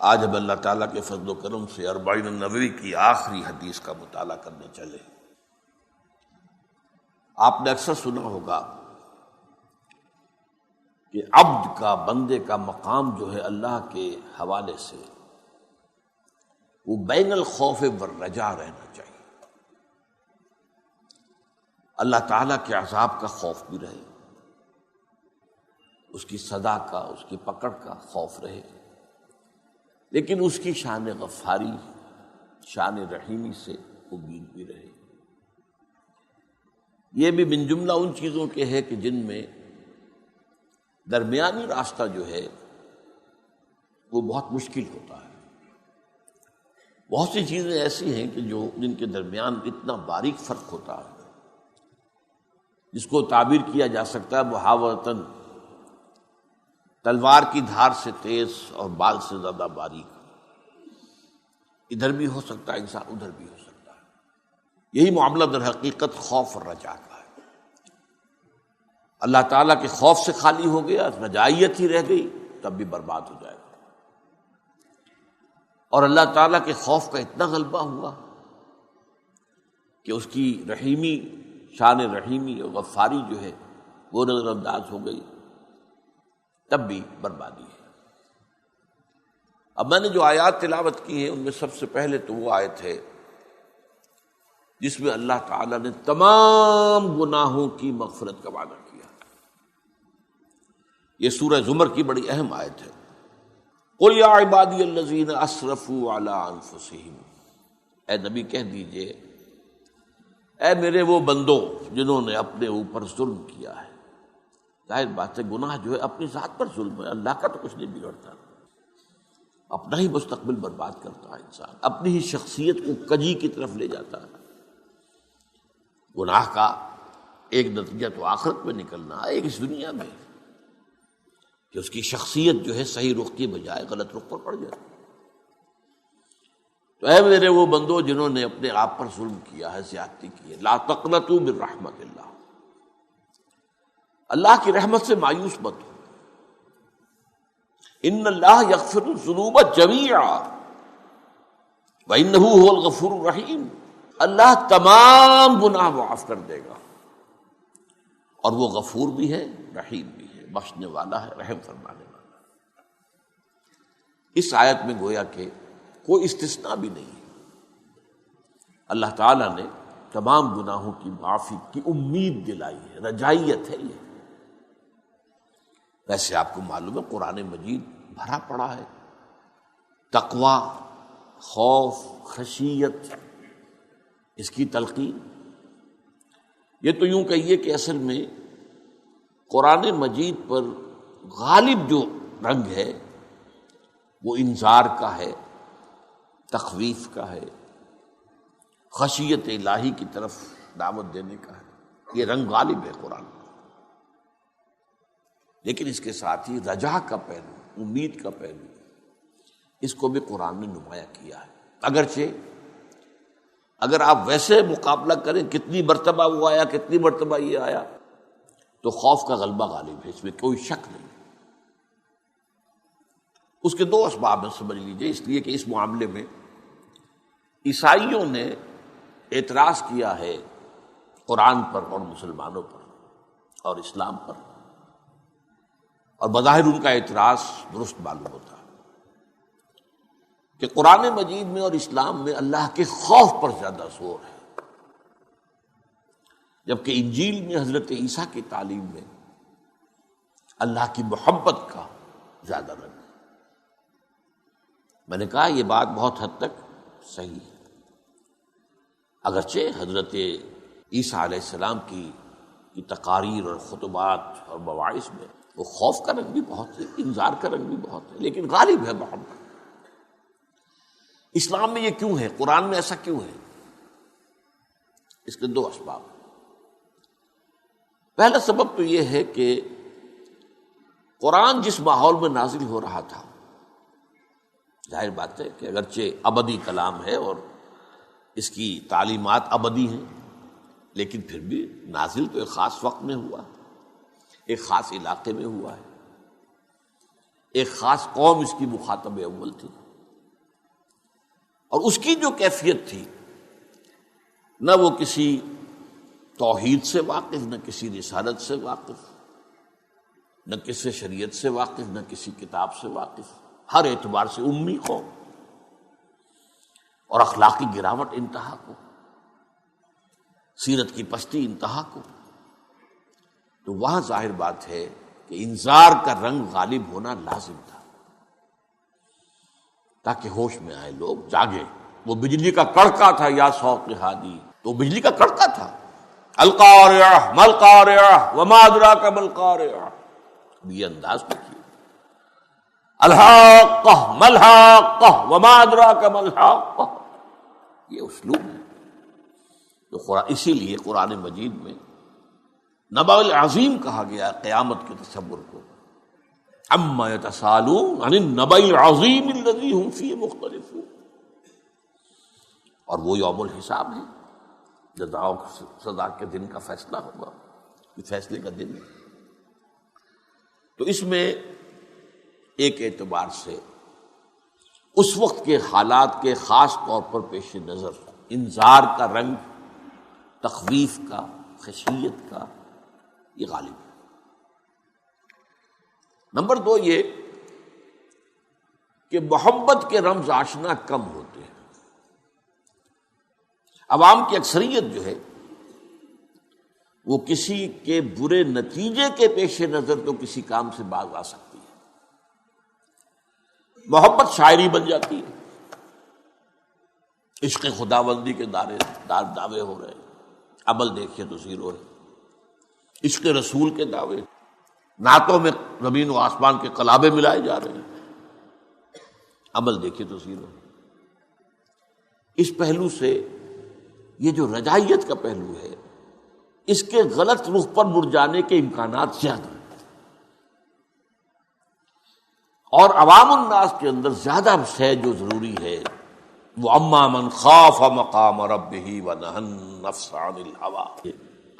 آج ہم اللہ تعالیٰ کے فضل و کرم سے 40 نبوی کی آخری حدیث کا مطالعہ کرنے چلے۔ آپ نے اکثر سنا ہوگا کہ عبد کا، بندے کا مقام جو ہے اللہ کے حوالے سے وہ بین الخوف والرجا رہنا چاہیے۔ اللہ تعالیٰ کے عذاب کا خوف بھی رہے، اس کی سزا کا، اس کی پکڑ کا خوف رہے، لیکن اس کی شان غفاری، شان رحیمی سے امید بھی رہے۔ یہ بھی من جملہ ان چیزوں کے ہے کہ جن میں درمیانی راستہ جو ہے وہ بہت مشکل ہوتا ہے۔ بہت سی چیزیں ایسی ہیں کہ جن کے درمیان اتنا باریک فرق ہوتا ہے، جس کو تعبیر کیا جا سکتا ہے محاورتاً تلوار کی دھار سے تیز اور بال سے زیادہ باریک، ادھر بھی ہو سکتا ہے انسان، ادھر بھی ہو سکتا ہے۔ یہی معاملہ در حقیقت خوف اور رجا کا ہے۔ اللہ تعالیٰ کے خوف سے خالی ہو گیا، رجائیت ہی رہ گئی، تب بھی برباد ہو جائے گا۔ اور اللہ تعالیٰ کے خوف کا اتنا غلبہ ہوا کہ اس کی رحیمی، شان رحیمی اور غفاری جو ہے وہ نظر انداز ہو گئی، تب بھی بربادی ہے۔ اب میں نے جو آیات تلاوت کی ہیں ان میں سب سے پہلے تو وہ آیت ہے جس میں اللہ تعالیٰ نے تمام گناہوں کی مغفرت کا وعدہ کیا۔ یہ سورہ زمر کی بڑی اہم آیت ہے۔ قل یا عبادی الذین اسرفوا علی انفسہم، اے نبی کہہ دیجئے اے میرے وہ بندوں جنہوں نے اپنے اوپر ظلم کیا ہے۔ ظاہر بات ہے گناہ جو ہے اپنی ذات پر ظلم ہے، اللہ کا تو کچھ نہیں بگڑتا، اپنا ہی مستقبل برباد کرتا ہے انسان، اپنی ہی شخصیت کو کجی کی طرف لے جاتا ہے۔ گناہ کا ایک نتیجہ تو آخرت میں نکلنا ہے، ایک اس دنیا میں کہ اس کی شخصیت جو ہے صحیح رخ کی بجائے غلط رخ پر پڑ جاتی۔ تو اے میرے وہ بندو جنہوں نے اپنے آپ پر ظلم کیا ہے، زیادتی کی ہے، لا تقنطوا من رحمت اللہ، اللہ کی رحمت سے مایوس مت ہو۔ ان اللہ یغفر الذنوب جمیعا وانہ هو الغفور الرحیم، اللہ تمام گناہ معاف کر دے گا، اور وہ غفور بھی ہے، رحیم بھی ہے، بخشنے والا ہے، رحم فرمانے والا ہے۔ اس آیت میں گویا کہ کوئی استثناء بھی نہیں ہے، اللہ تعالیٰ نے تمام گناہوں کی معافی کی امید دلائی ہے، رجائیت ہے یہ۔ ویسے آپ کو معلوم ہے قرآن مجید بھرا پڑا ہے تقویٰ، خوف، خشیت، اس کی تلقین۔ یہ تو یوں کہیے کہ اصل میں قرآن مجید پر غالب جو رنگ ہے وہ انذار کا ہے، تخویف کا ہے، خشیت الہی کی طرف دعوت دینے کا ہے، یہ رنگ غالب ہے قرآن میں۔ لیکن اس کے ساتھ ہی رجا کا پہلو، امید کا پہلو، اس کو بھی قرآن نے نمایاں کیا ہے۔ اگرچہ اگر آپ ویسے مقابلہ کریں کتنی مرتبہ وہ آیا، کتنی مرتبہ یہ آیا، تو خوف کا غلبہ غالب ہے، اس میں کوئی شک نہیں۔ اس کے دو اسباب ہیں، سمجھ لیجئے، اس لیے کہ اس معاملے میں عیسائیوں نے اعتراض کیا ہے قرآن پر اور مسلمانوں پر اور اسلام پر، اور بظاہر ان کا اعتراض درست معلوم ہوتا ہے کہ قرآن مجید میں اور اسلام میں اللہ کے خوف پر زیادہ زور ہے، جبکہ انجیل میں حضرت عیسیٰ کی تعلیم میں اللہ کی محبت کا زیادہ رنگ ہے۔ میں نے کہا یہ بات بہت حد تک صحیح ہے، اگرچہ حضرت عیسیٰ علیہ السلام کی تقاریر اور خطبات اور مواعظ میں وہ خوف کا رنگ بھی بہت ہے، انذار کا رنگ بھی بہت ہے، لیکن غالب ہے محبت۔ اسلام میں یہ کیوں ہے، قرآن میں ایسا کیوں ہے؟ اس کے دو اسباب۔ پہلا سبب تو یہ ہے کہ قرآن جس ماحول میں نازل ہو رہا تھا، ظاہر بات ہے کہ اگرچہ ابدی کلام ہے اور اس کی تعلیمات ابدی ہیں، لیکن پھر بھی نازل تو ایک خاص وقت میں ہوا، ایک خاص علاقے میں ہوا ہے، ایک خاص قوم اس کی مخاطب اول تھی۔ اور اس کی جو کیفیت تھی، نہ وہ کسی توحید سے واقف، نہ کسی رسالت سے واقف، نہ کسی شریعت سے واقف، نہ کسی کتاب سے واقف، ہر اعتبار سے امی قوم، اور اخلاقی گراوٹ انتہا کو، سیرت کی پستی انتہا کو. تو وہاں ظاہر بات ہے کہ انذار کا رنگ غالب ہونا لازم تھا تاکہ ہوش میں آئے، لوگ جاگے. وہ بجلی کا کڑکا تھا، یا صوت ہادی، تو بجلی کا کڑکا تھا. القارعہ ما القارعہ وما ادراک ما القارعہ، یہ انداز دیکھیے. الحاقہ ما الحاقہ وما ادراک ما الحاقہ، یہ اسلوب ہے. تو اسی لیے قرآن مجید میں نبأ العظیم کہا گیا قیامت کے تصور کو. عما یتساءلون عن النبأ العظیم الذی هم فیہ مختلفون. اور وہ یوم الحساب ہے، جزا و سزا کے دن کا فیصلہ ہوگا، یہ فیصلے کا دن ہے. تو اس میں ایک اعتبار سے اس وقت کے حالات کے خاص طور پر پیش نظر انذار کا رنگ، تخویف کا، خشیت کا، یہ غالب ہے. نمبر 2 یہ کہ محبت کے رمز آشنا کم ہوتے ہیں. عوام کی اکثریت جو ہے وہ کسی کے برے نتیجے کے پیش نظر تو کسی کام سے باز آ سکتی ہے. محبت شاعری بن جاتی ہے، عشق خداوندی کے دعوے ہو رہے ہیں، عمل دیکھیے تو زیرو ہے. عشق رسول کے دعوے، نعتوں میں زمین و آسمان کے قلابے ملائے جا رہے ہیں، عمل دیکھیے تو زیرو ہے. اس پہلو سے یہ جو رجائیت کا پہلو ہے، اس کے غلط رخ پر مڑ جانے کے امکانات زیادہ ہیں. اور عوام الناس کے اندر زیادہ شے جو ضروری ہے وہ اما من خاف مقام ربہ ونہى النفس عن الہوى،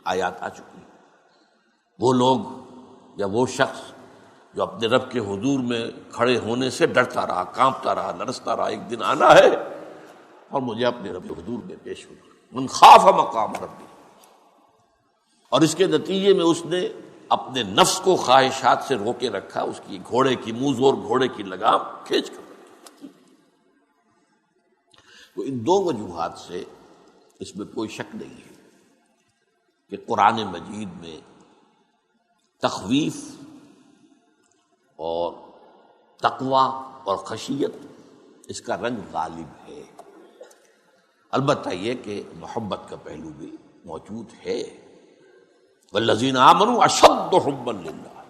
آیات آ چکی. وہ لوگ یا وہ شخص جو اپنے رب کے حضور میں کھڑے ہونے سے ڈرتا رہا، کانپتا رہا، لرزتا رہا، ایک دن آنا ہے اور مجھے اپنے رب کے حضور میں پیش ہونا. من خاف مقام ربہ، اور اس کے نتیجے میں اس نے اپنے نفس کو خواہشات سے روکے رکھا، اس کی گھوڑے کی منہ زور گھوڑے کی لگام کھینچ کر رکھی. تو ان 2 وجوہات سے اس میں کوئی شک نہیں ہے کہ قرآن مجید میں تخویف اور تقویٰ اور خشیت اس کا رنگ غالب ہے. البتہ یہ کہ محبت کا پہلو بھی موجود ہے. والذین آمنوا اشد حبا للہ،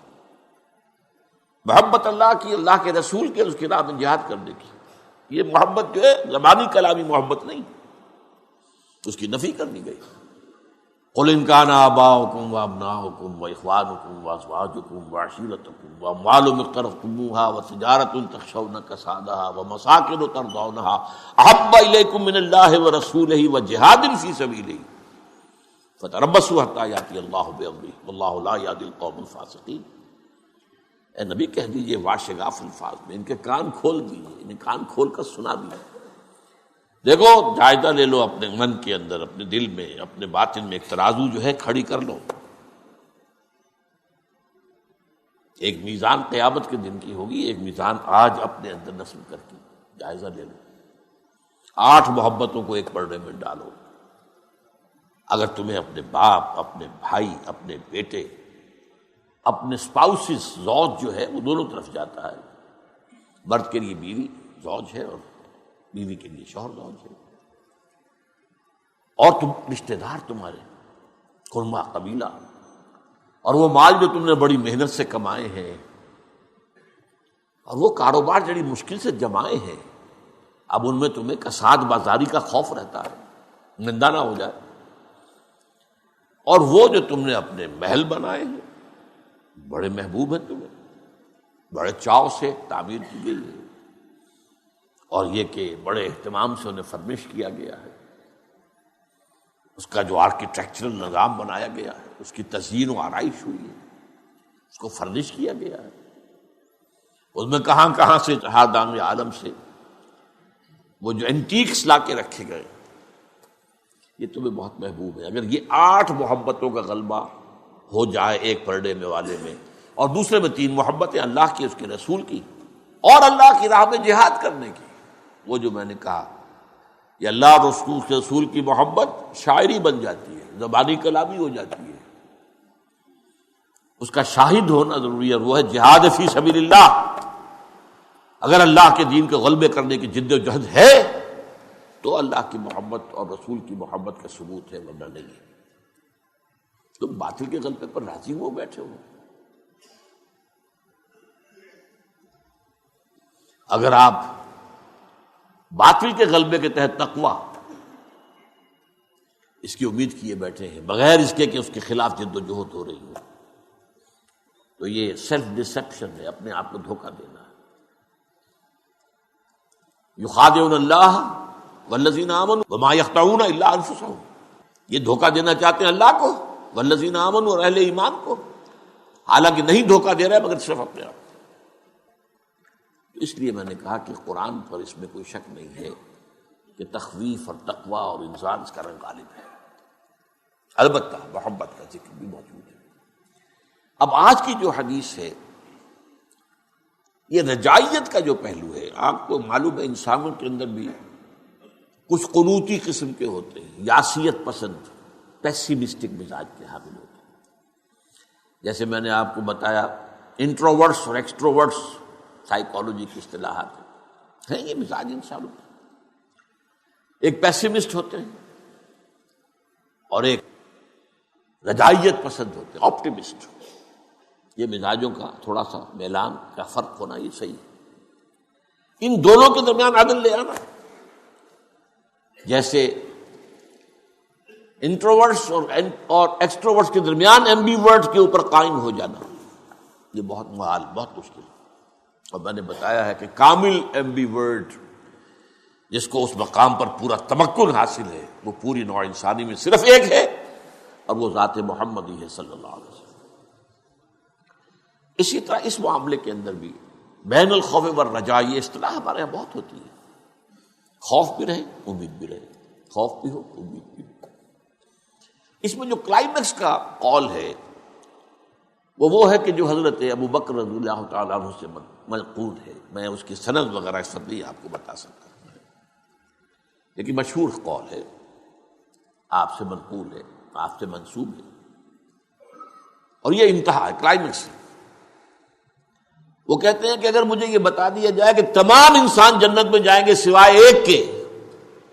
محبت اللہ کی، اللہ کے رسول کے، اس کی راہ میں جہاد کرنے کی. یہ محبت جو ہے زبانی کلامی محبت نہیں، اس کی نفی کر دی گئی. قل ان کان آباؤکم وابناؤکم واخوانکم وازواجکم وعشیرتکم واموال اقترفتموها وتجارۃ تخشون کسادها ومساکن ترضونها احب الیکم من اللہ ورسولہ وجہاد فی سبیلہ فتربصوا حتی یأتی اللہ بامرہ واللہ لا یہدی القوم الفاسقین. اے نبی کہہ دیجئے واشگاف الفاظ میں، ان کے کان کھول دیجئے، انہیں کان کھول کر سنا دیجئے. دیکھو جائزہ لے لو اپنے من کے اندر، اپنے دل میں، اپنے باطن میں ایک ترازو جو ہے کھڑی کر لو. ایک میزان قیامت کے دن کی ہوگی، ایک میزان آج اپنے اندر نصب کر کے جائزہ لے لو. 8 محبتوں کو ایک پردے میں ڈالو. اگر تمہیں اپنے باپ، اپنے بھائی، اپنے بیٹے، اپنے اسپاؤسز، زوج جو ہے وہ دونوں طرف جاتا ہے. مرد کے لیے بیوی زوج ہے اور بیوی کے لیے شوہر زوج ہے. اور تم رشتہ دار، تمہارے قربا قبیلہ، اور وہ مال جو تم نے بڑی محنت سے کمائے ہیں، اور وہ کاروبار جڑی مشکل سے جمائے ہیں، اب ان میں تمہیں کساد بازاری کا خوف رہتا ہے، نندا نہ ہو جائے. اور وہ جو تم نے اپنے محل بنائے ہیں، بڑے محبوب ہیں تمہیں، بڑے چاؤ سے تعمیر کی گئی ہے، اور یہ کہ بڑے اہتمام سے انہیں فرمش کیا گیا ہے. اس کا جو آرکیٹیکچرل نظام بنایا گیا ہے، اس کی تزئین و آرائش ہوئی ہے، اس کو فرنش کیا گیا ہے. اس میں کہاں کہاں سے ہر دانگ عالم سے وہ جو اینٹیکس لا کے رکھے گئے یہ تمہیں بہت محبوب ہے. اگر یہ 8 محبتوں کا غلبہ ہو جائے ایک پرڈے میں والے میں، اور دوسرے میں 3 محبتیں اللہ کی، اس کے رسول کی، اور اللہ کی راہ میں جہاد کرنے کی. وہ جو میں نے کہا یہ اللہ اور اس کے رسول کی محبت شاعری بن جاتی ہے، زبانی کلامی ہو جاتی ہے، اس کا شاہد ہونا ضروری ہے. وہ ہے جہاد فی سبیل اللہ. اگر اللہ کے دین کے غلبے کرنے کی جد و جہد ہے تو اللہ کی محبت اور رسول کی محبت کا ثبوت ہے، ورنہ نہیں ہے. تم باطل کے غلبے پر راضی ہو بیٹھے ہو. اگر آپ باطل کے غلبے کے تحت تقویٰ اس کی امید کیے بیٹھے ہیں بغیر اس کے کہ اس کے خلاف جد و جہد ہو رہی ہو، تو یہ سیلف ڈسپشن ہے، اپنے آپ کو دھوکہ دینا ہے. یخادعون اللہ والذین آمنوا وما یخدعون الا انفسهم. یہ دھوکہ دینا چاہتے ہیں اللہ کو، والذین آمنوا، اور اہل ایمان کو، حالانکہ نہیں دھوکہ دے رہے مگر صرف اپنے آپ. اس لیے میں نے کہا کہ قرآن پر اس میں کوئی شک نہیں ہے کہ تخویف اور تقویٰ اور انذار اس کا رنگ غالب ہے. البتہ محبت کا ذکر بھی موجود ہے. اب آج کی جو حدیث ہے یہ رجائیت کا جو پہلو ہے، آپ کو معلوم ہے انسانوں کے اندر بھی کچھ قنوطی قسم کے ہوتے ہیں، یاسیت پسند، پیسیمسٹک مزاج کے حامل ہوتے ہیں. جیسے میں نے آپ کو بتایا انٹروورٹس اور ایکسٹروورٹس سائیکالوجی کی اصطلاحات ہیں، یہ مزاج انسانوں کے. ایک پیسیمسٹ ہوتے ہیں اور ایک رجائیت پسند ہوتے ہیں، آپٹیمسٹ. یہ مزاجوں کا تھوڑا سا میلان کا فرق ہونا یہ صحیح ہے. ان دونوں کے درمیان عدل لے آنا، جیسے انٹروورٹس اور ایکسٹروورٹس کے درمیان ایمبیورٹ کے اوپر قائم ہو جانا، یہ بہت محال، بہت مشکل. اور میں نے بتایا ہے کہ کامل ایمبیورٹ جس کو اس مقام پر پورا تمکن حاصل ہے وہ پوری نوع انسانی میں صرف ایک ہے، اور وہ ذات محمدی ہے صلی اللہ علیہ وسلم. اسی طرح اس معاملے کے اندر بھی بین الخوف والرجاء یہ اصطلاح ہمارے یہاں بہت ہوتی ہے. خوف بھی رہے امید بھی رہے، خوف بھی ہو امید بھی ہو. اس میں جو کلائمیکس کا قول ہے وہ ہے کہ جو حضرت ابو بکر رضی اللہ تعالیٰ عنہ سے منقول ہے. میں اس کی سند وغیرہ اس وقت نہیں آپ کو بتا سکتا، لیکن مشہور قول ہے، آپ سے منقول ہے، آپ سے منسوب ہے، اور یہ انتہا ہے، کلائمیکس ہے. وہ کہتے ہیں کہ اگر مجھے یہ بتا دیا جائے کہ تمام انسان جنت میں جائیں گے سوائے ایک کے،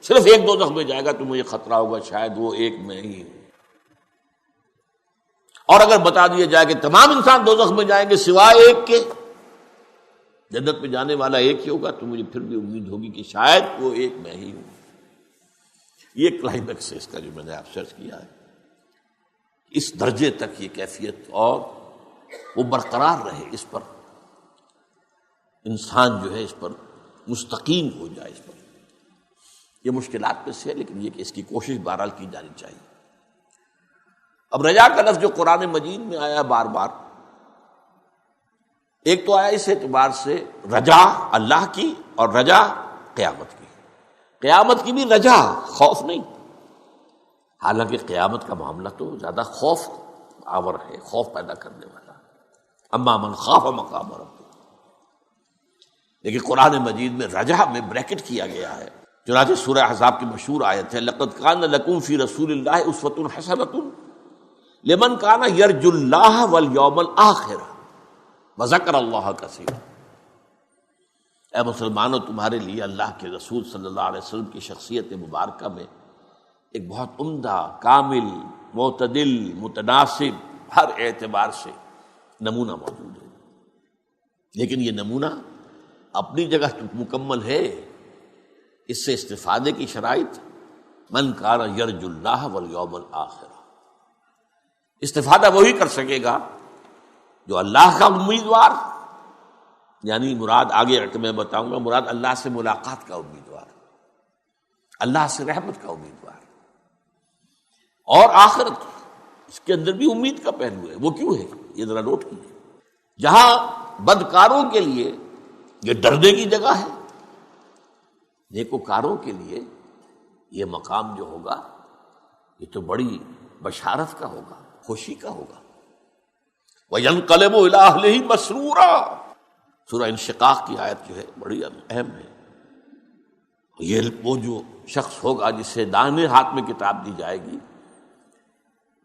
صرف ایک دوزخ میں جائے گا، تو مجھے خطرہ ہوگا شاید وہ ایک میں ہی ہوں. اور اگر بتا دیا جائے کہ تمام انسان دوزخ میں جائیں گے سوائے ایک کے، جنت میں جانے والا ایک ہی ہوگا، تو مجھے پھر بھی امید ہوگی کہ شاید وہ ایک میں ہی ہوں. یہ کلائمیکس ہے اس کا جو میں نے آپ سرچ کیا ہے. اس درجے تک یہ کیفیت اور وہ برقرار رہے، اس پر انسان جو ہے اس پر مستقیم ہو جائے، اس پر یہ مشکلات میں سے ہے، لیکن یہ کہ اس کی کوشش بہرحال کی جانی چاہیے. اب رجا کا لفظ جو قرآن مجید میں آیا بار بار، ایک تو آیا اس اعتبار سے رجا اللہ کی اور رجا قیامت کی. قیامت کی بھی رجا، خوف نہیں، حالانکہ قیامت کا معاملہ تو زیادہ خوف آور ہے، خوف پیدا کرنے والا. اما من خاف مقام ربہ، لیکن قرآن مجید میں رجا میں بریکٹ کیا گیا ہے. چنانچہ سورہ احزاب کی مشہور آیت ہے لقد کان لکم فی رسول اللہ اسوۃ حسنۃ لمن کان یرجو اللہ والیوم الآخر وذکر اللہ کثیرا. اے مسلمانوں، تمہارے لیے اللہ کے رسول صلی اللہ علیہ وسلم کی شخصیت مبارکہ میں ایک بہت عمدہ، کامل، معتدل، متناسب ہر اعتبار سے نمونہ موجود ہے. لیکن یہ نمونہ اپنی جگہ مکمل ہے، اس سے استفادے کی شرائط من کان یرجو اللہ والیوم الآخر. استفادہ وہی کر سکے گا جو اللہ کا امیدوار، یعنی مراد آگے میں بتاؤں گا، مراد اللہ سے ملاقات کا امیدوار، اللہ سے رحمت کا امیدوار، اور آخرت اس کے اندر بھی امید کا پہلو ہے. وہ کیوں ہے یہ ذرا نوٹ کیجیے. جہاں بدکاروں کے لیے یہ ڈرنے کی جگہ ہے، نیکوکاروں کے لیے یہ مقام جو ہوگا یہ تو بڑی بشارت کا ہوگا، خوشی کا ہوگا۔ وَيَنْقَلِبُ إِلَىٰ أَهْلِهِ مَسْرُورًا، سورہ انشقاق کی آیت جو ہے بڑی اہم ہے۔ یہ وہ جو شخص ہوگا جسے دائیں ہاتھ میں کتاب دی جائے گی،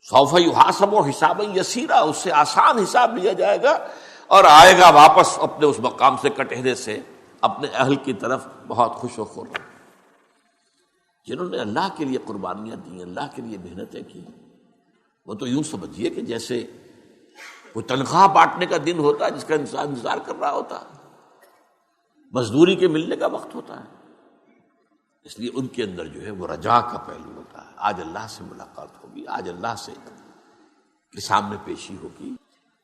سوف یحاسب حسابا یسیرا، اس سے آسان حساب لیا جائے گا اور آئے گا واپس اپنے اس مقام سے کٹہرے سے اپنے اہل کی طرف بہت خوش و خرم۔ جنہوں نے اللہ کے لیے قربانیاں دی، اللہ کے لیے محنتیں کی، وہ تو یوں سمجھیے کہ جیسے کوئی تنخواہ بانٹنے کا دن ہوتا ہے جس کا انسان انتظار کر رہا ہوتا ہے، مزدوری کے ملنے کا وقت ہوتا ہے۔ اس لیے ان کے اندر جو ہے وہ رجا کا پہلو ہوتا ہے، آج اللہ سے ملاقات ہوگی، آج اللہ سے کے سامنے پیشی ہوگی۔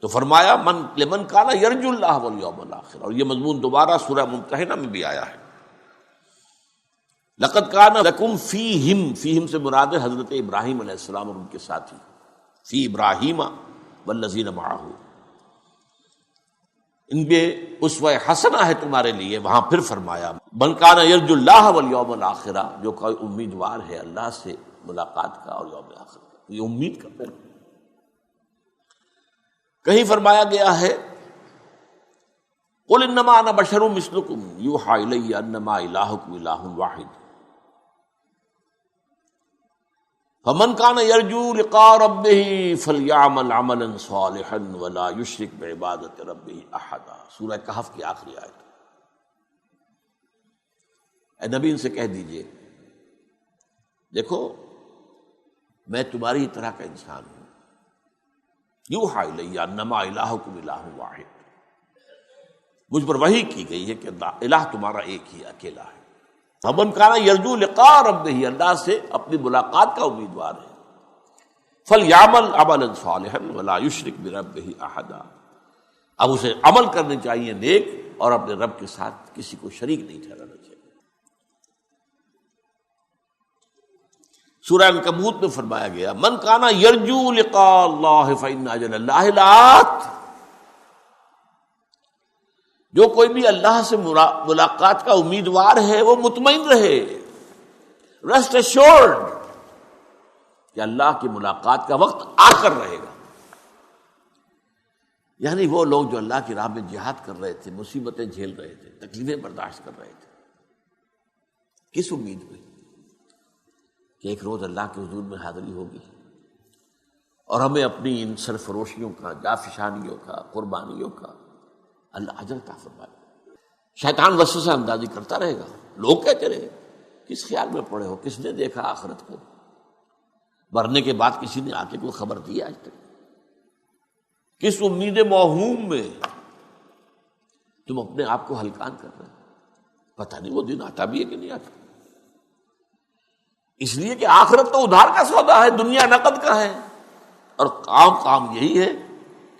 تو فرمایا من لمن کان یرجو اللہ والیوم الآخر، اور یہ مضمون دوبارہ سورہ ممتحنہ میں بھی آیا ہے۔ لقد کان لکم فیہم، فیہم سے مراد ہے حضرت ابراہیم علیہ السلام اور ان کے ساتھی، فی ابراہیم والذین معہ، ان میں اسوہ حسنہ ہے تمہارے لیے۔ وہاں پھر فرمایا من کان یرجو اللہ والیوم الآخر، جو کوئی امیدوار ہے اللہ سے ملاقات کا اور یوم آخر کا، یہ امید کا پہلو۔ کہیں فرمایا گیا ہے قل انما انا بشر مثلکم یوحی الی انما الہکم الہ واحد فمن کان یرجو لقاء ربہ فلیعمل عملا صالحا ولا یشرک بعبادۃ ربہ احدا، سورہ کہف کی آخری آیت۔ اے نبی ان سے کہہ دیجئے دیکھو میں تمہاری طرح کا انسان ہوں، یوحی الی انما الہکم الہ واحد، مجھ پر وحی کی گئی ہے کہ الہ تمہارا ایک ہی اکیلا ہے۔ فمن کان یرجو لقاء ربہ، اللہ سے اپنی ملاقات کا امیدوار ہے، فلیعمل عملا صالحا ولا یشرک بربہ احدا، اب اسے عمل کرنے چاہیے نیک اور اپنے رب کے ساتھ کسی کو شریک نہیں ٹھہرانا چاہیے۔ سورہ عنکبوت میں فرمایا گیا من کان یرجو لقاء اللہ فإن اجل اللہ لآت، جو کوئی بھی اللہ سے ملاقات کا امیدوار ہے وہ مطمئن رہے، ریسٹ ایشورڈ کہ اللہ کی ملاقات کا وقت آ کر رہے گا۔ یعنی وہ لوگ جو اللہ کی راہ میں جہاد کر رہے تھے، مصیبتیں جھیل رہے تھے، تکلیفیں برداشت کر رہے تھے، کس امید میں کہ ایک روز اللہ کے حضور میں حاضری ہوگی اور ہمیں اپنی ان سرفروشیوں کا، جافشانیوں کا، قربانیوں کا اللہ اجر عطا فرمائے۔ شیطان وسوسہ اندازی کرتا رہے گا، لوگ کہتے رہے کس خیال میں پڑے ہو، کس نے دیکھا آخرت کو، مرنے کے بعد کسی نے آ کے کوئی خبر دی آج تک، کس امید موہوم میں تم اپنے آپ کو ہلکان کر رہے ہو، پتہ نہیں وہ دن آتا بھی ہے کہ نہیں آتا۔ اس لیے کہ آخرت تو ادھار کا سودا ہے، دنیا نقد کا ہے، اور کام یہی ہے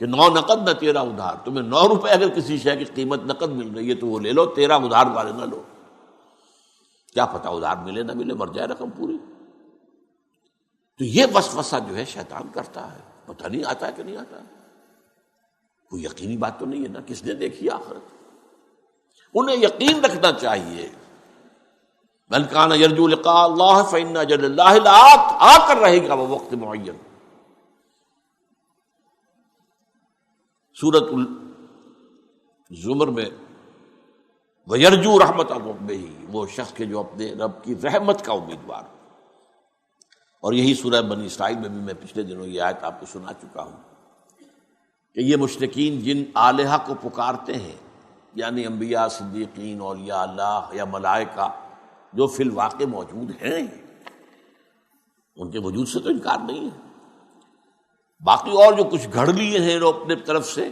کہ 9 نقد نہ 13 ادھار۔ تمہیں 9 روپے اگر کسی شے کی قیمت نقد مل رہی ہے تو وہ لے لو، 13 ادھار والے نہ لو، کیا پتہ ادھار ملے نہ ملے، مر جائے رقم پوری۔ تو یہ وسوسہ جو ہے شیطان کرتا ہے، پتہ نہیں آتا ہے کہ نہیں آتا، کوئی یقینی بات تو نہیں ہے نا، کس نے دیکھی آخرت۔ انہیں یقین رکھنا چاہیے من کان یرجو لقاء اللہ فإن اجل اللہ لآت، آ کر رہے گا وہ وقت معین۔ سورۃ الزمر میں وَيَرْجُو رحمت ربہ، وہ شخص کے جو اپنے رب کی رحمت کا امیدوار، اور یہی سورہ بنی اسرائیل میں بھی میں پچھلے دنوں یہ آیت آپ کو سنا چکا ہوں کہ یہ مشرکین جن آلہہ کو پکارتے ہیں، یعنی انبیاء، صدیقین، اولیاء اللہ یا ملائکہ جو فی الواقع موجود ہیں، ان کے وجود سے تو انکار نہیں ہے، باقی اور جو کچھ گھڑ لیے ہیں وہ اپنے طرف سے،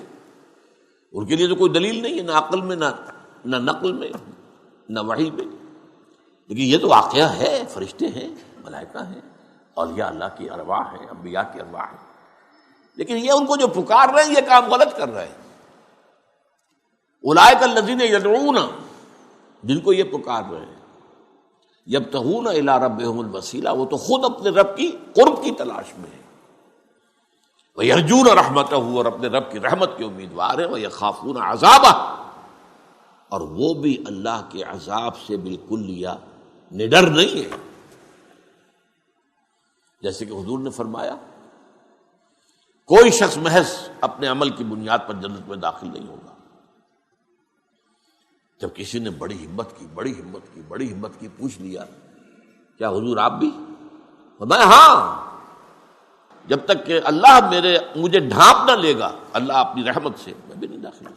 ان کے لیے تو کوئی دلیل نہیں ہے، نہ عقل میں، نہ نقل میں، نہ وحی میں، لیکن یہ تو واقعہ ہے، فرشتے ہیں، ملائکہ ہیں، اولیاء اللہ کی ارواح ہیں، انبیاء کی ارواح ہیں، لیکن یہ ان کو جو پکار رہے ہیں یہ کام غلط کر رہے ہیں۔ اولئک الذین یدعون، جن کو یہ پکار رہے ہیں، یبتغون الی ربہم الوسیلہ، وہ تو خود اپنے رب کی قرب کی تلاش میں ہے، وَيَرْجُونَ رَحْمَتَهُ، اور اپنے رب کی رحمت کے امیدوار ہیں، وَيَخَافُونَ عَذَابَهُ، اور وہ بھی اللہ کے عذاب سے بالکلیہ نڈر نہیں ہے. جیسے کہ حضور نے فرمایا کوئی شخص محض اپنے عمل کی بنیاد پر جنت میں داخل نہیں ہوگا. جب کسی نے بڑی ہمت کی پوچھ لیا کیا حضور آپ بھی؟ فرمایا ہاں، جب تک کہ اللہ مجھے ڈھانپ نہ لے گا اللہ اپنی رحمت سے، میں بھی نہیں داخل ہوں.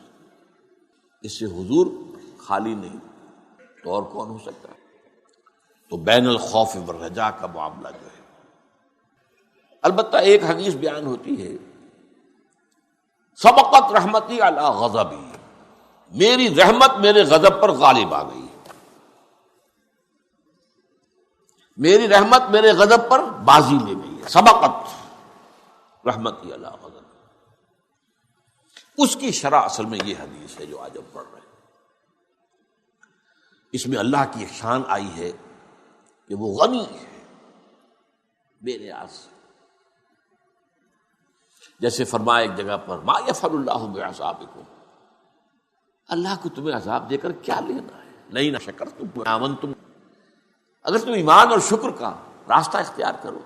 اس سے حضور خالی نہیں تو اور کون ہو سکتا ہے؟ تو بین الخوف والرجاء کا معاملہ جو ہے. البتہ ایک حدیث بیان ہوتی ہے سبقت رحمتی علی غضبی، میری رحمت میرے غضب پر غالب آ گئی، میری رحمت میرے غضب پر بازی لے گئی ہے. سبقت رحمتی علی غضبی، اس کی شرح اصل میں یہ حدیث ہے جو آج ہم پڑھ رہے ہیں. اس میں اللہ کی ایک شان آئی ہے کہ وہ غنی ہے بے نیاز. جیسے فرمایا ایک جگہ پر ما یفعل اللہ بعذابکم، اللہ کو تمہیں عذاب دے کر کیا لینا ہے. لئن شکرتم وآمنتم، اگر تم ایمان اور شکر کا راستہ اختیار کرو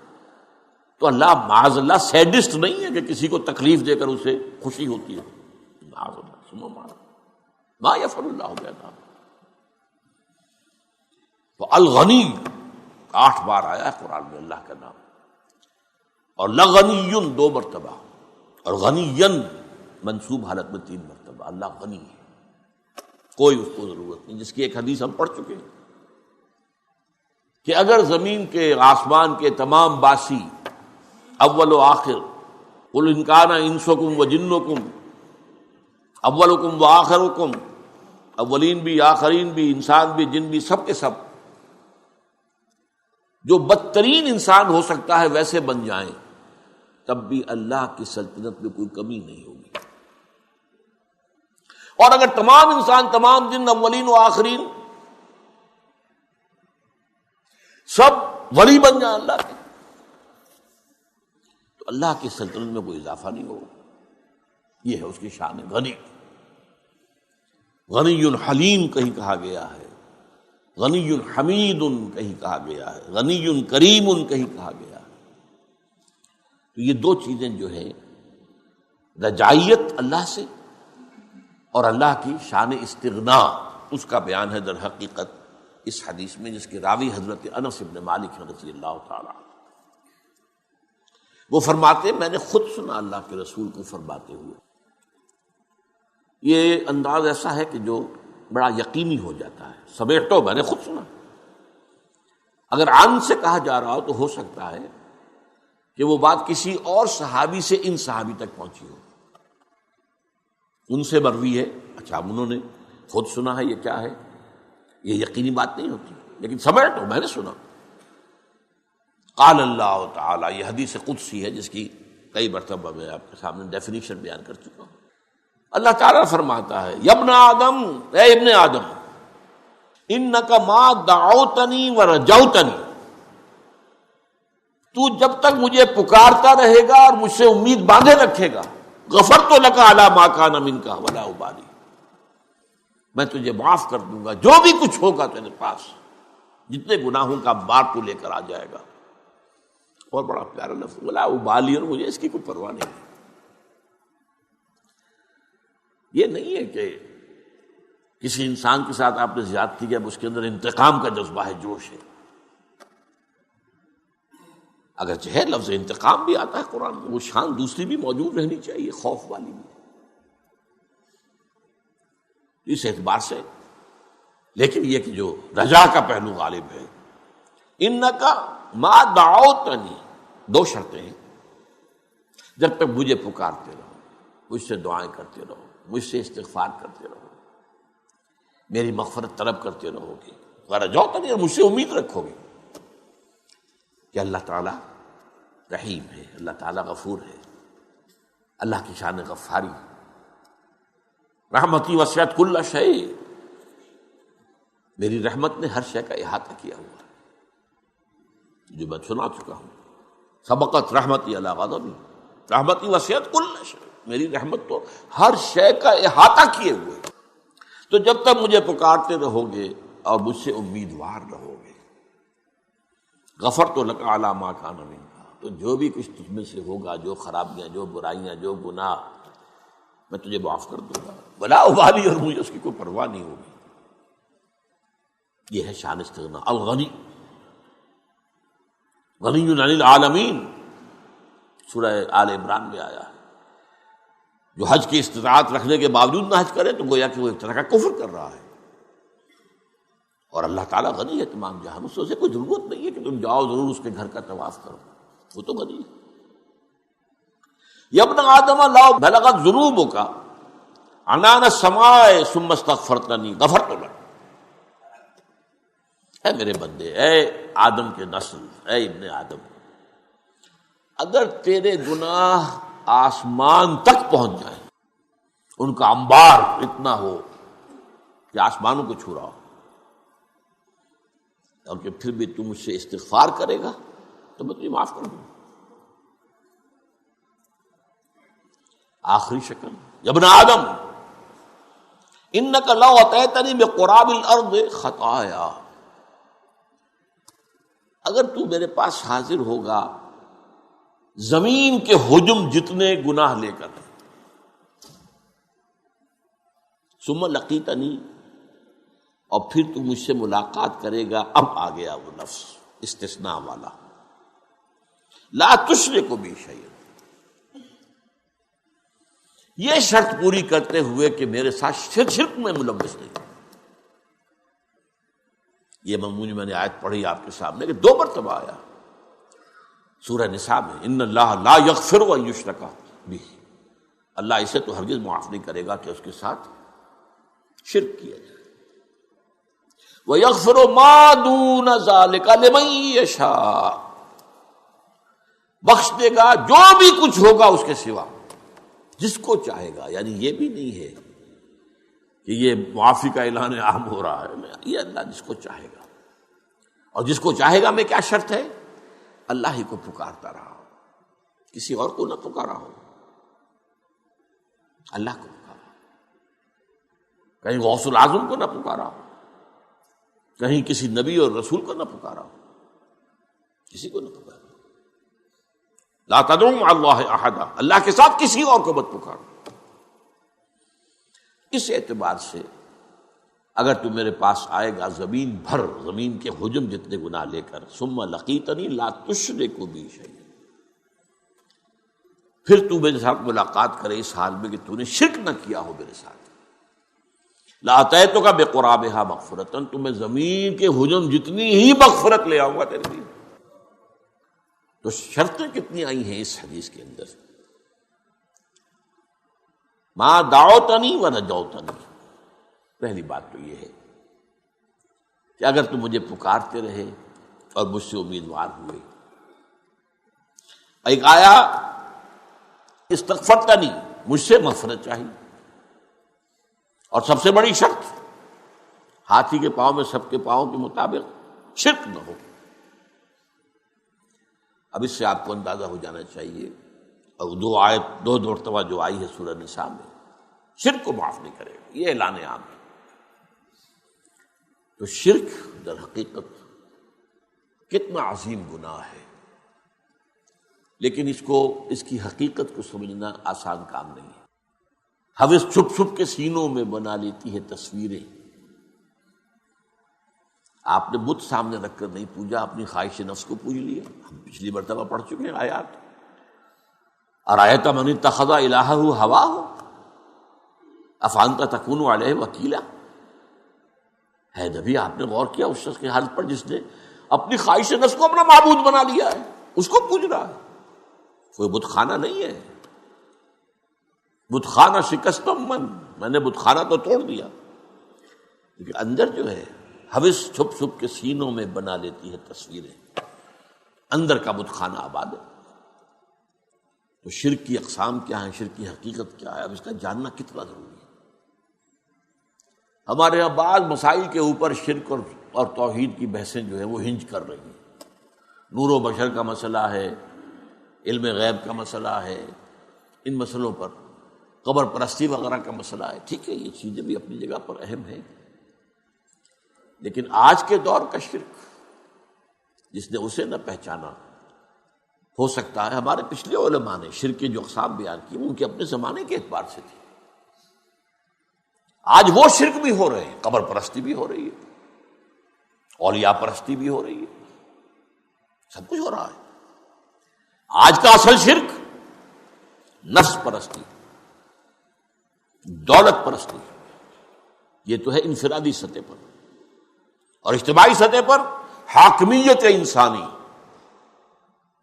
تو اللہ معاذ اللہ سیڈسٹ نہیں ہے کہ کسی کو تکلیف دے کر اسے خوشی ہوتی ہے. معاذ اللہ ثم معاذ ما یفعل اللہ بعذابکم. تو الغنی 8 بار آیا ہے قرآن میں اللہ کا نام، اور لغنی 2 مرتبہ، اور غنین منصوب حالت میں 3 مرتبہ. اللہ غنی ہے، کوئی اس کو ضرورت نہیں. جس کی ایک حدیث ہم پڑھ چکے ہیں کہ اگر زمین کے آسمان کے تمام باسی اول و آخر، قل ان کان انسکم و جنکم اولکم و آخرکم، اولین بھی آخرین بھی انسان بھی جن بھی سب کے سب جو بدترین انسان ہو سکتا ہے ویسے بن جائیں تب بھی اللہ کی سلطنت میں کوئی کمی نہیں ہوگی. اور اگر تمام انسان تمام جن اولین و آخرین سب ولی بن جائیں اللہ کے تو اللہ کی سلطنت میں کوئی اضافہ نہیں ہوگا. یہ ہے اس کی شان غنی. غنی حلیم کہیں کہا گیا ہے، غنی حمید کہیں کہا گیا ہے، غنی کریم کہیں کہا گیا ہے. تو یہ 2 چیزیں جو ہے رجائیت اللہ سے اور اللہ کی شان استغنا، اس کا بیان ہے در حقیقت اس حدیث میں، جس کے راوی حضرت انس بن مالک رضی اللہ تعالی. وہ فرماتے میں نے خود سنا اللہ کے رسول کو فرماتے ہوئے. یہ انداز ایسا ہے کہ جو بڑا یقینی ہو جاتا ہے. سمیٹو میں نے خود سنا. اگر عن سے کہا جا رہا ہو تو ہو سکتا ہے کہ وہ بات کسی اور صحابی سے ان صحابی تک پہنچی ہو، ان سے مروی ہے. اچھا انہوں نے خود سنا ہے، یہ کیا ہے؟ یہ یقینی بات نہیں ہوتی. لیکن سمیٹو میں نے سنا. قال اللہ تعالی، یہ حدیث قدسی ہے جس کی کئی مرتبہ میں آپ کے سامنے ڈیفینیشن بیان کر چکا ہوں. اللہ تعالیٰ فرماتا ہے یا ابن آدم، اے ابن آدم، انک ما دعوتنی ورجوتنی، تو جب تک مجھے پکارتا رہے گا اور مجھ سے امید باندھے رکھے گا، غفرت لک علی ما کان منک ولا ابالی، میں تجھے معاف کر دوں گا جو بھی کچھ ہوگا تیرے پاس، جتنے گناہوں کا بار تو لے کر آ جائے گا. اور بڑا پیارا لفظ ولا ابالی، اور مجھے اس کی کوئی پرواہ نہیں. یہ نہیں ہے کہ کسی انسان کے ساتھ آپ نے زیادتی کیا اس کے اندر انتقام کا جذبہ ہے، جوش ہے. اگرچہ ہے لفظ انتقام بھی آتا ہے قرآن میں، وہ شان دوسری بھی موجود رہنی چاہیے، خوف والی بھی. اس اعتبار سے لیکن یہ کہ جو رجا کا پہلو غالب ہے، انکا ما دعوتنی، 2 شرطیں ہیں. جب تک مجھے پکارتے رہو، مجھ سے دعائیں کرتے رہو، مجھ سے استغفار کرتے رہو، میری مغفرت طلب کرتے رہو گے، ورجوتنی، اور مجھ سے امید رکھو گے کہ اللہ تعالیٰ رحیم ہے، اللہ تعالیٰ غفور ہے. اللہ کی شان غفاری، رحمتی وسعت کل شیء، میری رحمت نے ہر شے کا احاطہ کیا ہوا ہے، جو میں سنا چکا ہوں. سبقت رحمتی علی غضبی، رحمتی وسعت کل شیء، میری رحمت تو ہر شے کا احاطہ کیے ہوئے. تو جب تک مجھے پکارتے رہو گے اور مجھ سے امیدوار رہو گے، غفرت لک علی ما کان منک، تو جو بھی کچھ تجھ میں سے ہوگا، جو خرابیاں، جو برائیاں، جو گناہ، میں تجھے معاف کر دوں گا، ولا ابالی، اور مجھے اس کی کوئی پرواہ نہیں ہوگی۔ یہ ہے شان استغنا، الغنی، غنی عن العالمین، سورہ آل عمران میں آیا ہے۔ جو حج کی استطاعت رکھنے کے باوجود نہ حج کرے تو گویا کہ وہ ایک طرح کا کفر کر رہا ہے، اور اللہ تعالیٰ غنی ہے تمام جہان، اس سے کوئی ضرورت نہیں ہے کہ تم جاؤ ضرور اس کے گھر کا طواف کرو، وہ تو غنی ہے۔ یا ابن آدم لو بلغت ذنوبک عنان السماء ثم استغفرتنی غفرت لک، اے میرے بندے، اے آدم کے نسل، اے ابن آدم، اگر تیرے گناہ آسمان تک پہنچ جائیں، ان کا انبار اتنا ہو کہ آسمانوں کو چھو رہا ہو، اور کہ پھر بھی تم مجھ سے استغفار کرے گا تو میں تجھے معاف کر دوں۔ آخری شکل، یا ابن آدم انک لو اتیتنی بقراب الارض خطایا، اگر تو میرے پاس حاضر ہوگا زمین کے حجم جتنے گناہ لے کر، ثم لقیتنی، اور پھر تو مجھ سے ملاقات کرے گا، اب آ گیا وہ لفظ استثناء والا، لا تشرک بی شیئا، یہ شرط پوری کرتے ہوئے کہ میرے ساتھ شرک میں ملوث نہیں۔ یہ مضمون میں نے آیت پڑھی آپ کے سامنے کہ 2 مرتبہ آیا سورہ نساء میں، ان اللہ لا یغفر ان یشرک بہ، اللہ اسے تو ہرگز معاف نہیں کرے گا کہ اس کے ساتھ شرک کیا جائے، وَيَغْفِرُ مَا دُونَ ذَلِكَ لِمَن يَشَاءُ، بخش دے گا جو بھی کچھ ہوگا اس کے سوا جس کو چاہے گا۔ یعنی یہ بھی نہیں ہے کہ یہ معافی کا اعلان عام ہو رہا ہے، یہ اللہ جس کو چاہے گا، اور جس کو چاہے گا میں کیا شرط ہے؟ اللہ ہی کو پکارتا رہا ہو، کسی اور کو نہ پکارا ہو، اللہ کو پکارا، کہیں غوث العظم کو نہ پکارا ہو، کہیں کسی نبی اور رسول کو نہ پکارا ہو، کسی کو نہ پکارا۔ لا تدعوا مع اللہ احدا، اللہ کے ساتھ کسی اور کو مت پکارو۔ اس اعتبار سے اگر تو میرے پاس آئے گا زمین بھر، زمین کے حجم جتنے گناہ لے کر، ثم لقیتنی لا تشرک بی شیئا، پھر تو میرے ساتھ ملاقات کرے اس حال میں کہ تو نے شرک نہ کیا ہو میرے ساتھ، لَأَتَيْتُكَ بِقُرَابِهَا مَغْفِرَةً، تو میں زمین کے حجم جتنی ہی مغفرت لے آؤں گا تیرے لیے۔ تو شرطیں کتنی آئی ہیں اس حدیث کے اندر، ما دعوتنی و نجوتنی۔ پہلی بات تو یہ ہے کہ اگر تم مجھے پکارتے رہے اور مجھ سے امیدوار ہوئے۔ ایک آیا استغفرتنی، مجھ سے مغفرت چاہیے، اور سب سے بڑی شرط ہاتھی کے پاؤں میں سب کے پاؤں کے مطابق شرک نہ ہو۔ اب اس سے آپ کو اندازہ ہو جانا چاہیے، اور دو مرتبہ جو آئی ہے سورہ نساء میں، شرک کو معاف نہیں کرے گا، یہ اعلان عام ہے۔ تو شرک در حقیقت کتنا عظیم گناہ ہے، لیکن اس کی حقیقت کو سمجھنا آسان کام نہیں ہے۔ ہوس چھپ چھپ کے سینوں میں بنا لیتی ہے تصویریں۔ آپ نے بت سامنے رکھ کر نہیں پوجا، اپنی خواہش نفس کو پوج لیا۔ ہم پچھلی مرتبہ پڑھ چکے ہیں آیات، ارأیت من اتخذ الہہ ہواہ افانت تکون علیہ وکیلا۔ ہے نبی، آپ نے غور کیا اس شخص کے حال پر جس نے اپنی خواہش نفس کو اپنا معبود بنا لیا ہے، اس کو پوج رہا ہے۔ کوئی بت خانہ نہیں ہے، بت خانہ شکستم میں نے بت خانہ تو توڑ دیا، لیکن اندر جو ہے ہوس چھپ چھپ کے سینوں میں بنا لیتی ہے تصویریں، اندر کا بت خانہ آباد ہے۔ تو شرک کی اقسام کیا ہیں، شرک کی حقیقت کیا ہے، اب اس کا جاننا کتنا ضروری ہے۔ ہمارے یہاں بعض مسائل کے اوپر شرک اور توحید کی بحثیں جو ہیں وہ ہنج کر رہی ہیں۔ نور و بشر کا مسئلہ ہے، علم غیب کا مسئلہ ہے، ان مسئلوں پر قبر پرستی وغیرہ کا مسئلہ ہے، ٹھیک ہے، یہ چیزیں بھی اپنی جگہ پر اہم ہیں، لیکن آج کے دور کا شرک جس نے اسے نہ پہچانا، ہو سکتا ہے ہمارے پچھلے علماء نے شرک کی جو اقسام بیان کی ان کے اپنے زمانے کے اعتبار سے تھی، آج وہ شرک بھی ہو رہے ہیں، قبر پرستی بھی ہو رہی ہے، اولیاء پرستی بھی ہو رہی ہے، سب کچھ ہو رہا ہے۔ آج کا اصل شرک نفس پرستی، دولت پرستی، یہ تو ہے انفرادی سطح پر، اور اجتماعی سطح پر حاکمیت انسانی،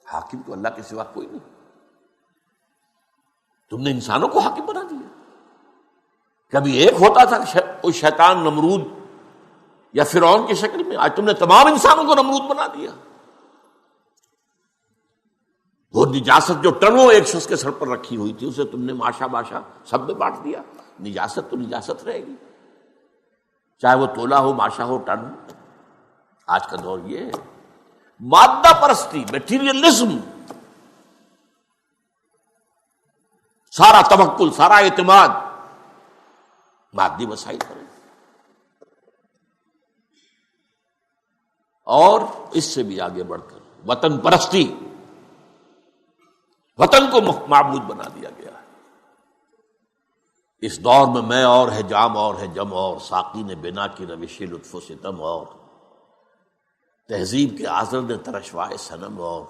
حاکم تو اللہ کے سوا کوئی نہیں، تم نے انسانوں کو حاکم بنا دیا۔ کبھی ایک ہوتا تھا کوئی شیطان نمرود یا فرعون کی شکل میں، آج تم نے تمام انسانوں کو نمرود بنا دیا۔ وہ نجاست جو ٹنوں ایک شخص کے سر پر رکھی ہوئی تھی اسے تم نے ماشا ماشا سب میں بانٹ دیا۔ نجاست تو نجاست رہے گی، چاہے وہ تولا ہو، ماشا ہو، ٹن۔ آج کا دور یہ ہے مادہ پرستی، میٹیریلزم، سارا توکل، سارا اعتماد مادی وسائل پر ہے، اور اس سے بھی آگے بڑھ کر وطن پرستی، وطن کو معبود بنا دیا گیا ہے۔ اس دور میں اور ہے جام اور ہے جم اور، ساقی نے بنا کی روش لطف و ستم اور، تہذیب کے آزر نے ترشوائے صنم اور،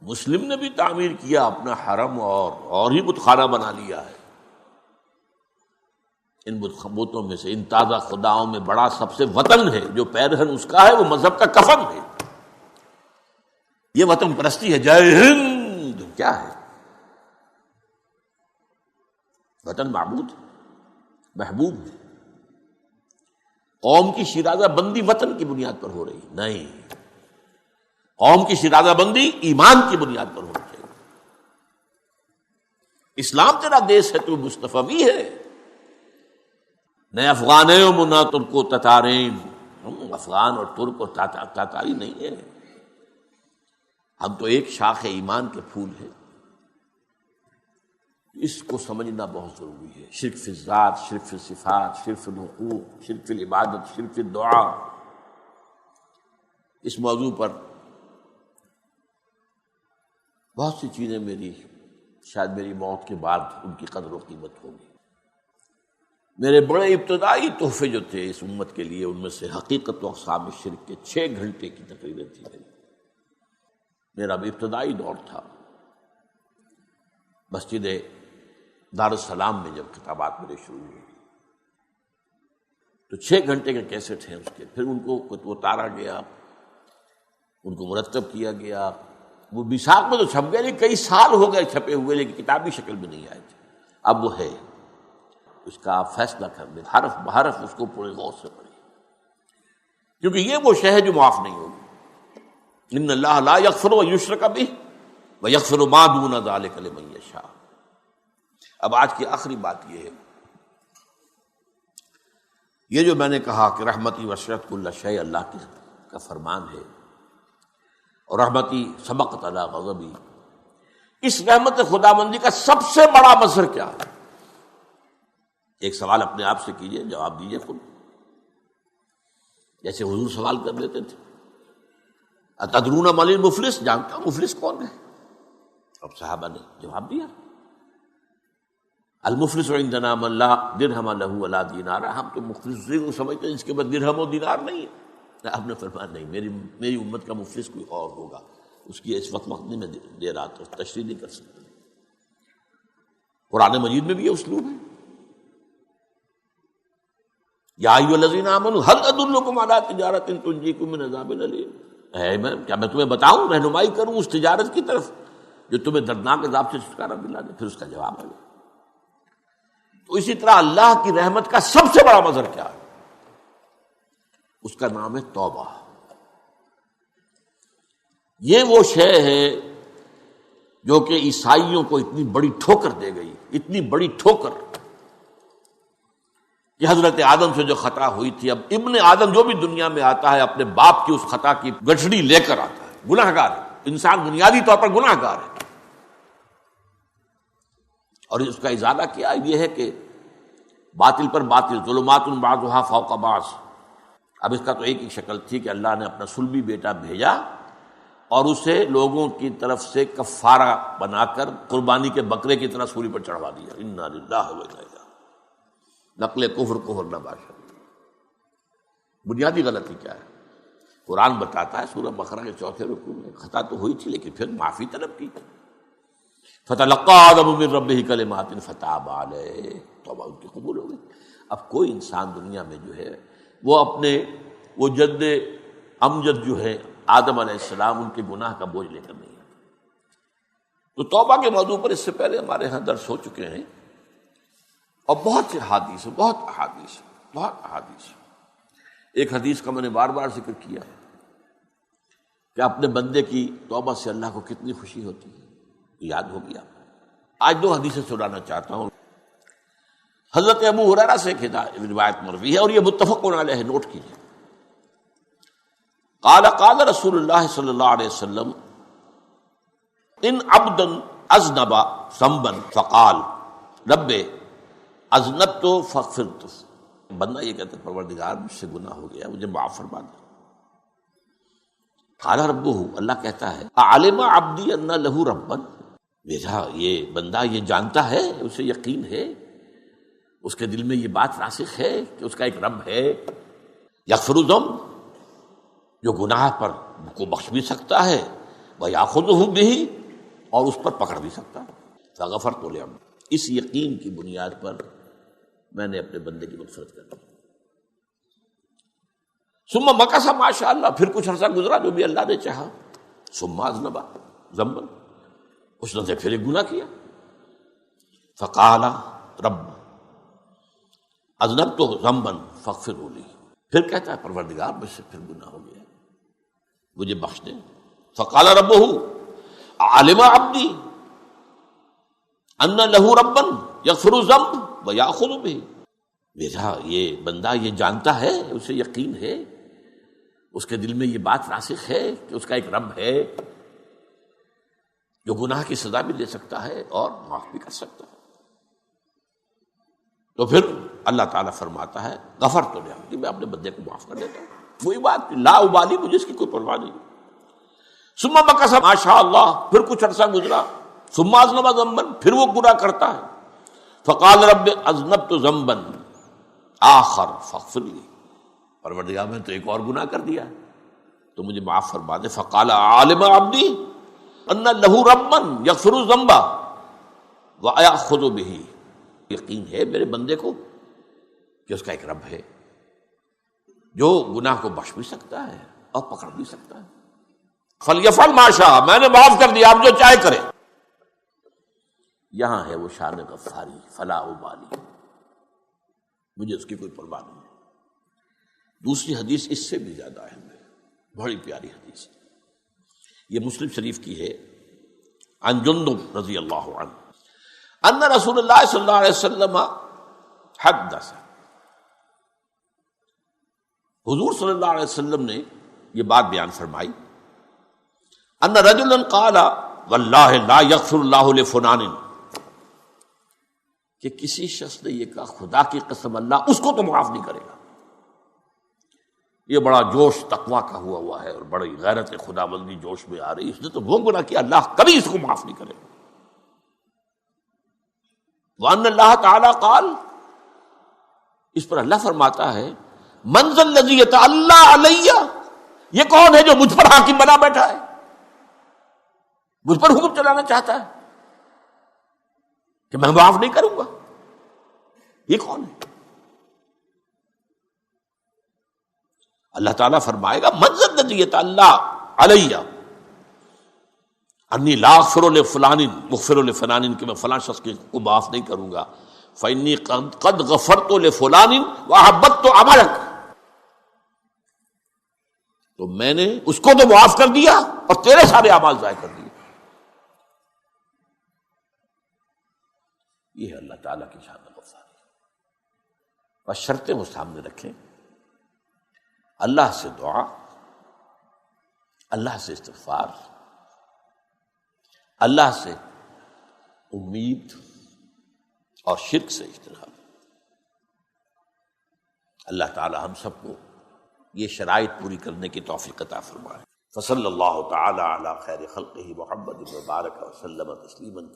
مسلم نے بھی تعمیر کیا اپنا حرم اور ہی بت خانہ بنا لیا ہے۔ ان بتوں میں سے ان تازہ خداؤں میں بڑا سب سے وطن ہے، جو پیرہن اس کا ہے وہ مذہب کا کفن ہے۔ یہ وطن پرستی ہے۔ جے ہند کیا ہے؟ وطن معبود، محبوب ہے۔ قوم کی شیرازہ بندی وطن کی بنیاد پر ہو رہی ہے؟ نہیں، قوم کی شیرازہ بندی ایمان کی بنیاد پر ہونی چاہیے۔ اسلام تیرا دیش ہے، تو مصطفی ہے، نئے افغان منا ترک و تتارین، ہم افغان اور ترک اور تاتاری نہیں ہے، ہم تو ایک شاخ ایمان کے پھول ہیں۔ اس کو سمجھنا بہت ضروری ہے۔ شرک فی الذات، شرک فی الصفات، شرک فی الحقوق، شرک فی العبادت، شرک فی الدعا، اس موضوع پر بہت سی چیزیں شاید میری موت کے بعد ان کی قدر و قیمت ہوگی۔ میرے بڑے ابتدائی تحفے جو تھے اس امت کے لیے، ان میں سے حقیقت و اقسام شرک کے 6 گھنٹے کی تقریریں تھی۔ میرا بھی ابتدائی دور تھا، مسجد دارالسلام میں جب خطابات میرے شروع ہوئی تو 6 گھنٹے کے کیسٹ ہیں اس کے، پھر ان کو اتارا گیا، ان کو مرتب کیا گیا۔ وہ میثاق میں تو چھپ گئے، لیکن کئی سال ہو گئے چھپے ہوئے، لیکن کتابی شکل میں نہیں آئے تھے۔ اب وہ ہے، اس کا آپ فیصلہ کر لیں، حرف بحرف اس کو پورے غور سے پڑھیں، کیونکہ یہ وہ شے ہے جو معاف نہیں ہوگی۔ ان اللہ لا یغفر ان یشرک بہ ویغفر ما دون ذلک لمن یشاء۔ اب آج کی آخری بات یہ ہے، یہ جو میں نے کہا کہ رحمتی وسعت کل شیء، اللہ کا فرمان ہے، اور رحمتی سبقت علی غضبی، اس رحمت خداوندی کا سب سے بڑا مظہر کیا ہے؟ ایک سوال اپنے آپ سے کیجئے، جواب دیجئے خود، جیسے حضور سوال کر لیتے تھے، اتدرون من المفلس، جانتا ہوں مفلس کون ہے؟ اب صحابہ نے جواب دیا، المفلس عندنا من لا درہم لہ ولا دینار، ہم تو مفلس کو سمجھتے ہیں جس کے بعد درہم و دینار نہیں ہے۔ آپ نے فرمایا نہیں، میری امت کا مفلس کوئی اور ہوگا، اس کی اس وقت نہیں میں دے رہا تو تشریح نہیں کر سکتا۔ قرآن مجید میں بھی یہ اسلوب ہے، یا ایھا الذین آمنوا ہل ادلکم علی تجارۃ تنجیکم من عذاب الیم، کیا میں تمہیں بتاؤں، رہنمائی کروں اس تجارت کی طرف جو تمہیں دردناک عذاب سے چھٹکارا دلا دے؟ پھر اس کا جواب ہے۔ تو اسی طرح اللہ کی رحمت کا سب سے بڑا مظہر کیا ہے؟ اس کا نام ہے توبہ۔ یہ وہ شے ہے جو کہ عیسائیوں کو اتنی بڑی ٹھوکر دے گئی، اتنی بڑی ٹھوکر کہ حضرت آدم سے جو خطا ہوئی تھی، اب ابن آدم جو بھی دنیا میں آتا ہے اپنے باپ کی اس خطا کی گٹھڑی لے کر آتا ہے، گناہ گار ہے، انسان بنیادی طور پر گناہ گار ہے، اور اس کا ازالہ کیا یہ ہے کہ باطل پر باطل، ظلمات بعضها فوق بعض. اب اس کا تو ایک ہی شکل تھی کہ اللہ نے اپنا صلبی بیٹا بھیجا اور اسے لوگوں کی طرف سے کفارہ بنا کر قربانی کے بکرے کی طرح سولی پر چڑھوا دیا. انا للہ و انا الیہ. نقل کفر نہ باشا. بنیادی غلطی کیا ہے؟ قرآن بتاتا ہے سورہ بقرہ کے 4 رکوع میں خطا تو ہوئی تھی لیکن پھر معافی طلب کی. فتلقى آدم من ربہ کلمات فتاب علیہ. توبہ ان کی قبول ہو گئی. اب کوئی انسان دنیا میں جو ہے وہ اپنے وہ جد امجد جو ہے آدم علیہ السلام ان کے گناہ کا بوجھ لے کر نہیں ہے. تو توبہ کے موضوع پر اس سے پہلے ہمارے ہاں درس ہو چکے ہیں اور بہت سے حدیث بہت احادیث. ایک حدیث کا میں نے بار بار ذکر کیا ہے کہ اپنے بندے کی توبہ سے اللہ کو کتنی خوشی ہوتی ہے. یاد ہو گیا. آج 2 حدیثیں سنانا چاہتا ہوں. حضرت ابو ہریرہ سے ایک روایت مروی ہے اور یہ متفق علیہ، نوٹ کیجیے. قال رسول اللہ صلی اللہ علیہ وسلم ان عبدا اذنب ذنبا فقال رب اذنبت فاغفرت. بندہ یہ کہتا ہے پروردگار مجھ سے گناہ ہو گیا، مجھے معاف فرما دے. قال ربہ، اللہ کہتا ہے علم عبدی ان لہ ربا. میرا یہ بندہ یہ جانتا ہے، اسے یقین ہے، اس کے دل میں یہ بات راسخ ہے کہ اس کا ایک رب ہے. یغفر الذنب، جو گناہ پر کو بخش بھی سکتا ہے، ویاخذہ بہ، اور اس پر پکڑ بھی سکتا ہے. فغفرت لعبدی. اس یقین کی بنیاد پر میں نے اپنے بندے کی مغفرت کر دی. ثم مکث ما شاء اللہ، پھر کچھ عرصہ گزرا جو بھی اللہ نے چاہا. ثم اذنب ذنبا، اس نے پھر ایک گناہ کیا. فقال رب اذنبت ذنبا فاغفر لی. پھر کہتا ہے پروردگار مجھ سے پھر گناہ ہو گیا، مجھے بخش دے. فقال ربہ علم عبدی ان لہ ربا یغفر الذنب ویاخذ بہ. میرا یہ بندہ یہ جانتا ہے، اسے یقین ہے، اس کے دل میں یہ بات راسخ ہے کہ اس کا ایک رب ہے جو گناہ کی سزا بھی دے سکتا ہے اور معاف بھی کر سکتا ہے. تو پھر اللہ تعالیٰ فرماتا ہے غفرت لعبدی، میں اپنے بندے کو معاف کر دیتا ہوں. وہی بات لا ابالی، مجھے اس کی کوئی پرواہ نہیں. ثم مکث ما شاء اللہ، پھر کچھ عرصہ گزرا. ثم اذنب ذنبا، پھر وہ گناہ کرتا ہے. فقال رب اذنبت ذنبا آخر فاغفر لی. پروردگار میں تو ایک اور گناہ کر دیا تو مجھے معاف فرما دے. فقال علم عبدی ان لہ ربا یغفر الذنب ویاخذ بہ. یقین ہے میرے بندے کو کہ اس کا ایک رب ہے جو گناہ کو بخش بھی سکتا ہے اور پکڑ بھی سکتا ہے. فلیفعل ما شاء، میں نے معاف کر دیا، آپ جو چاہے کرے. یہاں ہے وہ شان غفاری، فلا ابالی، مجھے اس کی کوئی پرواہ نہیں. دوسری حدیث اس سے بھی زیادہ اہم ہے، بڑی پیاری حدیث. یہ مسلم شریف کی ہے. عن جندب رضی اللہ عنہ ان رسول اللہ صلی اللہ علیہ وسلم حدث. حضور صلی اللہ علیہ وسلم نے یہ بات بیان فرمائی. ان رجلا قال واللہ لا یغفر اللہ لفلان، کہ کسی شخص نے یہ کہا خدا کی قسم اللہ اس کو تو معاف نہیں کرے گا. یہ بڑا جوش تقویٰ کا ہوا ہے اور بڑی غیرت خدا بندی جوش میں آ رہی، اس نے تو وہ گناہ کیا اللہ کبھی اس کو معاف نہیں کرے گا. وان اللہ تعالی قال، اس پر اللہ فرماتا ہے من ذا الذی یتعلی علی، یہ کون ہے جو مجھ پر حاکم بنا بیٹھا ہے، مجھ پر حکم چلانا چاہتا ہے کہ میں معاف نہیں کروں گا. یہ کون ہے؟ اللہ تعالیٰ فرمائے گا من ذا الذی یتعلی علی انی لا اغفر لفلان مغفر لفلان، کہ میں فلاں شخص کو معاف نہیں کروں گا. فانی قد غفرت لفلان وحبطت عملک، تو میں نے اس کو تو معاف کر دیا اور تیرے سارے اعمال ضائع کر دیے. یہ ہے اللہ تعالیٰ کی شان غفاری. بس شرطیں وہ سامنے رکھیں، اللہ سے دعا، اللہ سے استغفار، اللہ سے امید اور شرک سے اجتناب۔ اللہ تعالی ہم سب کو یہ شرائط پوری کرنے کی توفیق عطا فرمائے۔ فصلی اللہ تعالی علی خیر خلقہ محمد وبارک وسلم تسلیما